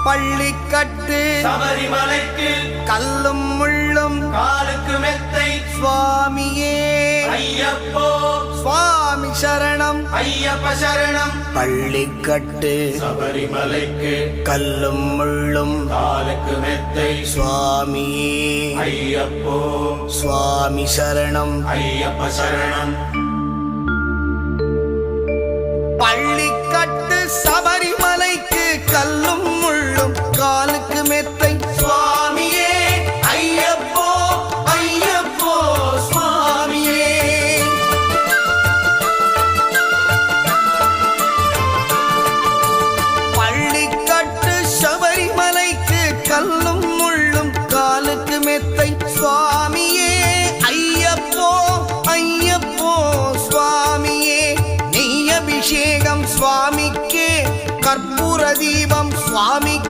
பள்ளிக்கட்டு சபரிமலைக்கு கல்லும் முள்ளும் காலுக்கு மெத்தை சுவாமியே ஐயப்போ சுவாமி சரணம் ஐயப்ப சரணம் பள்ளிக்கட்டு சபரிமலைக்கு கல்லும் முள்ளும் காலுக்கு மெத்தை சுவாமியே ஐயப்போ சுவாமி சரணம் ஐயப்ப சரணம் பள்ளிக்கட்டு சபரிமலைக்கு கல்லும் முள்ளும் காலுக்கு மெத்தை சுவாமியே ஐயப்போ ஐயப்போ சுவாமியே பள்ளிக்கட்டு சபரிமலைக்கு கல்லும் முள்ளும் காலுக்கு மெத்தை சுவாமியே ஐயப்போ ஐயப்போ சுவாமியே நெய் அபிஷேகம் சுவாமிக்கே கற்பூர தீபம் சுவாமி